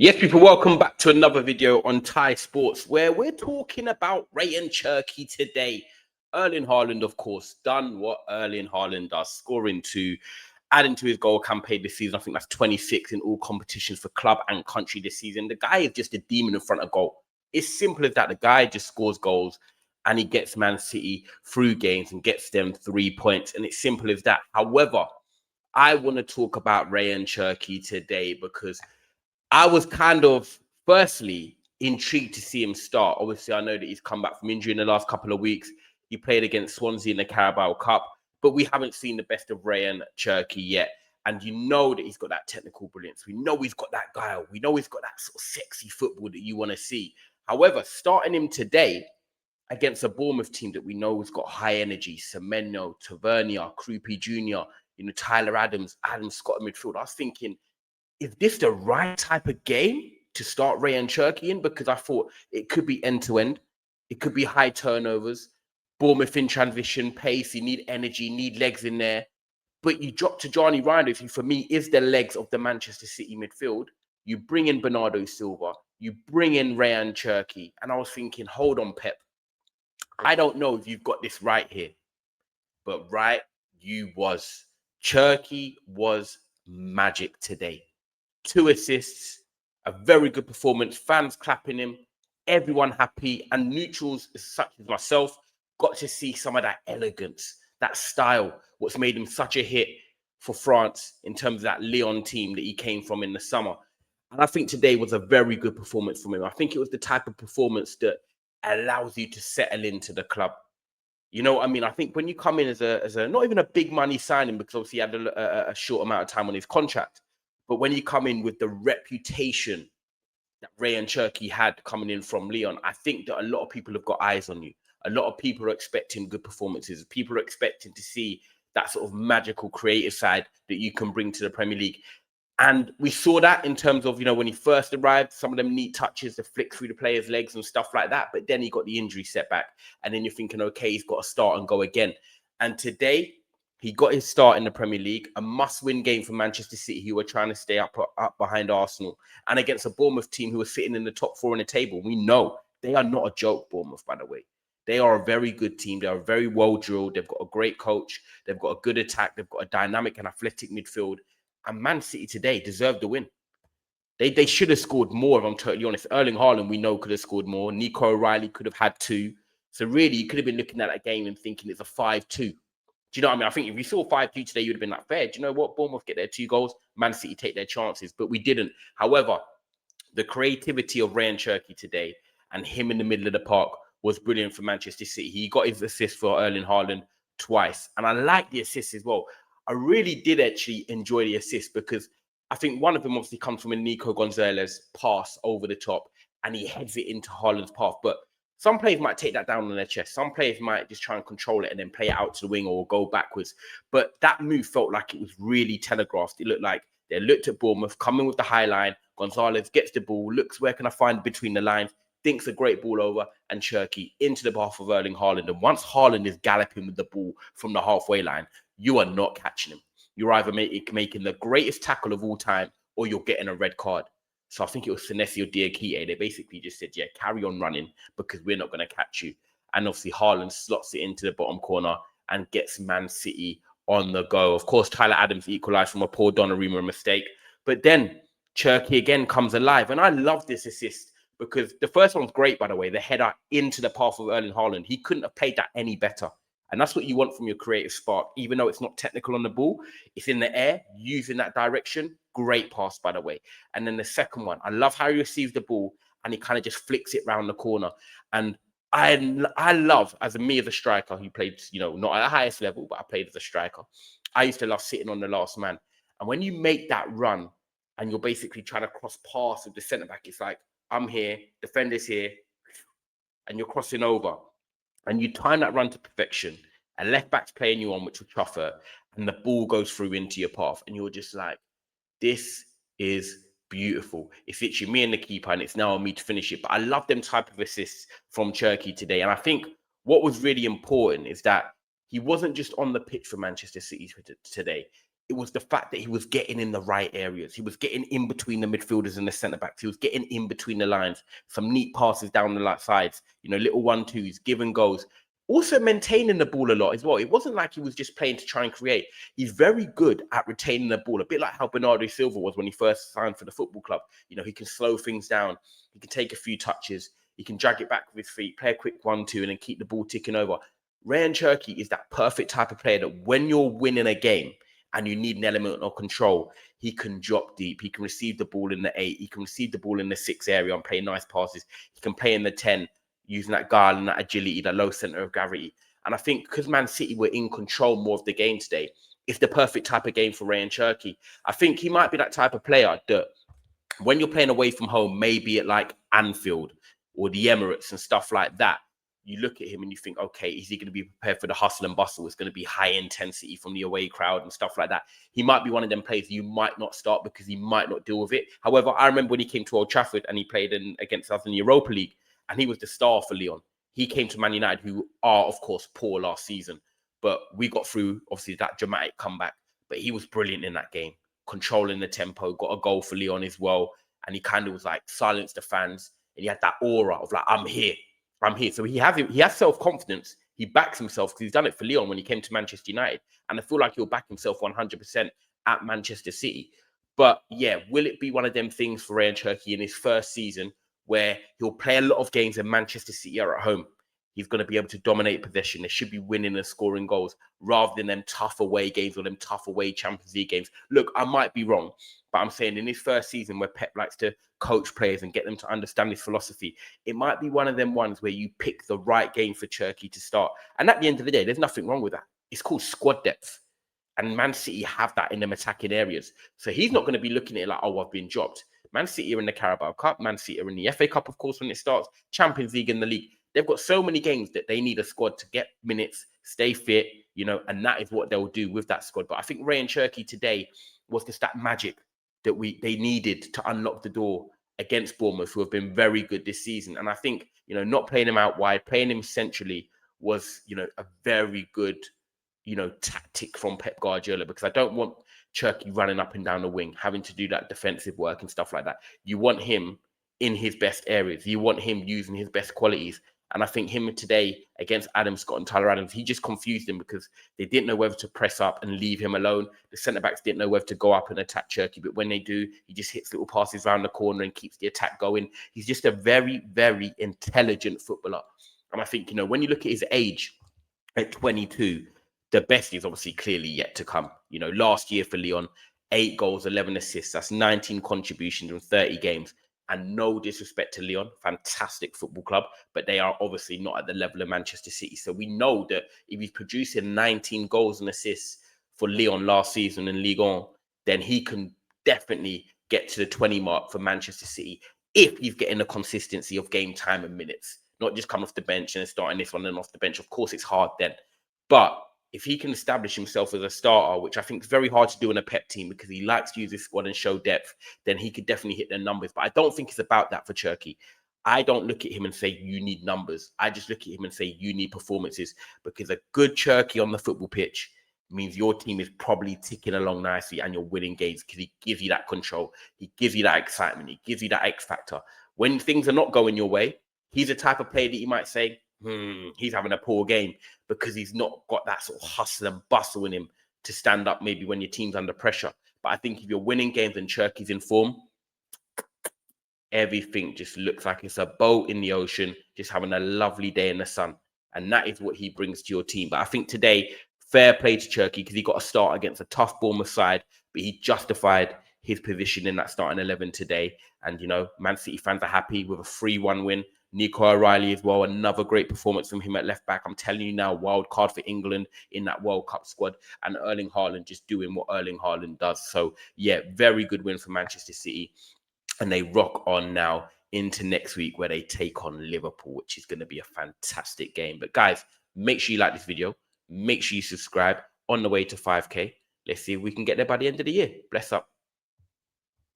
Yes, people, welcome back to another video on Thai Sports where we're talking about Rayan Cherki today. Erling Haaland, of course, done what Erling Haaland does, scoring two, adding to his goal campaign this season. I think that's 26 in all competitions for club and country this season. The guy is just a demon in front of goal. It's simple as that. The guy just scores goals and he gets Man City through games and gets them 3 points. And it's simple as that. However, I want to talk about Rayan Cherki today because I was kind of, firstly, intrigued to see him start. Obviously, I know that he's come back from injury in the last couple of weeks. He played against Swansea in the Carabao Cup, but we haven't seen the best of Rayan Cherki yet. And you know that he's got that technical brilliance. We know he's got that guile. We know he's got that sort of sexy football that you want to see. However, starting him today against a Bournemouth team that we know has got high energy, Semenyo, Tavernier, Krupi Jr., Tyler Adams, Adam Scott in midfield, I was thinking, is this the right type of game to start Rayan Cherki in? Because I thought it could be end-to-end. It could be high turnovers, Bournemouth in transition, pace, you need energy, you need legs in there. But you drop to Johnny Reinders, who for me is the legs of the Manchester City midfield. You bring in Bernardo Silva, you bring in Rayan Cherki. And I was thinking, hold on, Pep. I don't know if you've got this right here. But right, you was. Cherki was magic today. 2 assists, a very good performance, fans clapping him, everyone happy, and neutrals such as myself got to see some of that elegance, that style, what's made him such a hit for France in terms of that Lyon team that he came from in the summer. And I think today was a very good performance from him. I think it was the type of performance that allows you to settle into the club. You know what I mean? I think when you come in as a not even a big money signing, because obviously he had a short amount of time on his contract, but when you come in with the reputation that Rayan Cherki had coming in from Lyon, I think that a lot of people have got eyes on you. A lot of people are expecting good performances. People are expecting to see that sort of magical creative side that you can bring to the Premier League. And we saw that in terms of, when he first arrived, some of them neat touches, the flick through the players' legs and stuff like that. But then he got the injury setback. And then you're thinking, okay, he's got to start and go again. And today, he got his start in the Premier League, a must-win game for Manchester City, who were trying to stay up behind Arsenal, and against a Bournemouth team who were sitting in the top 4 in the table. We know they are not a joke, Bournemouth, by the way. They are a very good team. They are very well drilled. They've got a great coach. They've got a good attack. They've got a dynamic and athletic midfield. And Man City today deserved the win. They should have scored more, if I'm totally honest. Erling Haaland, we know, could have scored more. Nico O'Reilly could have had 2. So really, you could have been looking at that game and thinking it's a 5-2. Do you know what I mean? I think if you saw 5-2 today, you'd have been like, fair. Do you know what? Bournemouth get their 2 goals. Man City take their chances. But we didn't. However, the creativity of Rayan Cherki today and him in the middle of the park was brilliant for Manchester City. He got his assist for Erling Haaland twice. And I like the assist as well. I really did actually enjoy the assist because I think one of them obviously comes from a Nico Gonzalez pass over the top and he heads it into Haaland's path. But some players might take that down on their chest. Some players might just try and control it and then play it out to the wing or go backwards. But that move felt like it was really telegraphed. It looked like they looked at Bournemouth, coming with the high line. Gonzalez gets the ball, looks where can I find between the lines, thinks a great ball over, and Cherky into the path of Erling Haaland. And once Haaland is galloping with the ball from the halfway line, you are not catching him. You're either making the greatest tackle of all time or you're getting a red card. So I think it was Sinesio Diakite. They basically just said, yeah, carry on running because we're not going to catch you. And obviously Haaland slots it into the bottom corner and gets Man City on the go. Of course, Tyler Adams equalised from a poor Donnarumma mistake. But then Cherky again comes alive. And I love this assist because the first one's great, by the way, the header into the path of Erling Haaland. He couldn't have played that any better. And that's what you want from your creative spark. Even though it's not technical on the ball, it's in the air, using that direction. Great pass, by the way. And then the second one, I love how he receives the ball and he kind of just flicks it round the corner. And I love, as a striker who played, not at the highest level, but I played as a striker. I used to love sitting on the last man. And when you make that run and you're basically trying to cross paths with the centre back, it's like, I'm here, defender's here, and you're crossing over. And you time that run to perfection, a left back's playing you on, which will Truffert, and the ball goes through into your path. And you're just like, this is beautiful. It's literally me and the keeper, and it's now on me to finish it. But I love them type of assists from Cherky today. And I think what was really important is that he wasn't just on the pitch for Manchester City today. it was the fact that he was getting in the right areas. He was getting in between the midfielders and the centre backs. He was getting in between the lines. Some neat passes down the sides, little 1-2s, give and goes. Also maintaining the ball a lot as well. It wasn't like he was just playing to try and create. He's very good at retaining the ball, a bit like how Bernardo Silva was when he first signed for the football club. He can slow things down. He can take a few touches. He can drag it back with his feet, play a quick 1-2, and then keep the ball ticking over. Rayan Cherki is that perfect type of player that when you're winning a game and you need an element of control, he can drop deep. He can receive the ball in the 8. He can receive the ball in the 6 area and play nice passes. He can play in the 10, using that guile and that agility, the low center of gravity. And I think because Man City were in control more of the game today, it's the perfect type of game for Rayan Cherki. I think he might be that type of player that when you're playing away from home, maybe at like Anfield or the Emirates and stuff like that, you look at him and you think, okay, is he going to be prepared for the hustle and bustle? It's going to be high intensity from the away crowd and stuff like that. He might be one of them players you might not start because he might not deal with it. However, I remember when he came to Old Trafford and he played against us in the Europa League and he was the star for Lyon. He came to Man United, who are, of course, poor last season. But we got through, obviously, that dramatic comeback. But he was brilliant in that game, controlling the tempo, got a goal for Lyon as well. And he kind of was like silenced the fans. And he had that aura of like, I'm here. So he has self-confidence. He backs himself because he's done it for Lyon when he came to Manchester United. And I feel like he'll back himself 100% at Manchester City. But yeah, will it be one of them things for Rayan Cherki in his first season where he'll play a lot of games and Manchester City are at home? He's going to be able to dominate possession. They should be winning and scoring goals rather than them tough away games or them tough away Champions League games. Look, I might be wrong, but I'm saying in his first season where Pep likes to coach players and get them to understand his philosophy, it might be one of them ones where you pick the right game for Cherki to start. And at the end of the day, there's nothing wrong with that. It's called squad depth. And Man City have that in them attacking areas. So he's not going to be looking at it like, oh, I've been dropped. Man City are in the Carabao Cup. Man City are in the FA Cup, of course, when it starts. Champions League and the league. They've got so many games that they need a squad to get minutes, stay fit, and that is what they'll do with that squad. But I think Rayan Cherki today was just that magic that they needed to unlock the door against Bournemouth, who have been very good this season. And I think, not playing him out wide, playing him centrally was, a very good, tactic from Pep Guardiola, because I don't want Cherky running up and down the wing, having to do that defensive work and stuff like that. You want him in his best areas. You want him using his best qualities. And I think him today against Adam Scott and Tyler Adams, he just confused them because they didn't know whether to press up and leave him alone. The centre-backs didn't know whether to go up and attack Cherky, but when they do, he just hits little passes around the corner and keeps the attack going. He's just a very, very intelligent footballer. And I think, when you look at his age at 22, the best is obviously clearly yet to come. Last year for Lyon, 8 goals, 11 assists. That's 19 contributions in 30 games. And no disrespect to Lyon, fantastic football club, but they are obviously not at the level of Manchester City. So we know that if he's producing 19 goals and assists for Lyon last season in Ligue 1, then he can definitely get to the 20 mark for Manchester City if he's getting a consistency of game time and minutes, not just coming off the bench and starting this one and off the bench. Of course, it's hard then. But if he can establish himself as a starter, which I think is very hard to do in a Pep team because he likes to use his squad and show depth, then he could definitely hit their numbers. But I don't think it's about that for Cherky. I don't look at him and say, you need numbers. I just look at him and say, you need performances, because a good Cherky on the football pitch means your team is probably ticking along nicely and you're winning games because he gives you that control. He gives you that excitement. He gives you that X factor. When things are not going your way, he's the type of player that you might say, he's having a poor game because he's not got that sort of hustle and bustle in him to stand up maybe when your team's under pressure. But I think if you're winning games and Cherky's in form, everything just looks like it's a boat in the ocean, just having a lovely day in the sun. And that is what he brings to your team. But I think today, fair play to Cherky because he got a start against a tough Bournemouth side, but he justified his position in that starting 11 today. And, Man City fans are happy with a 3-1 win. Nico O'Reilly as well, another great performance from him at left back. I'm telling you now, wild card for England in that World Cup squad, and Erling Haaland just doing what Erling Haaland does. So yeah, very good win for Manchester City, and they rock on now into next week where they take on Liverpool, which is going to be a fantastic game. But guys, make sure you like this video, make sure you subscribe. On the way to 5K. Let's see if we can get there by the end of the year. Bless up.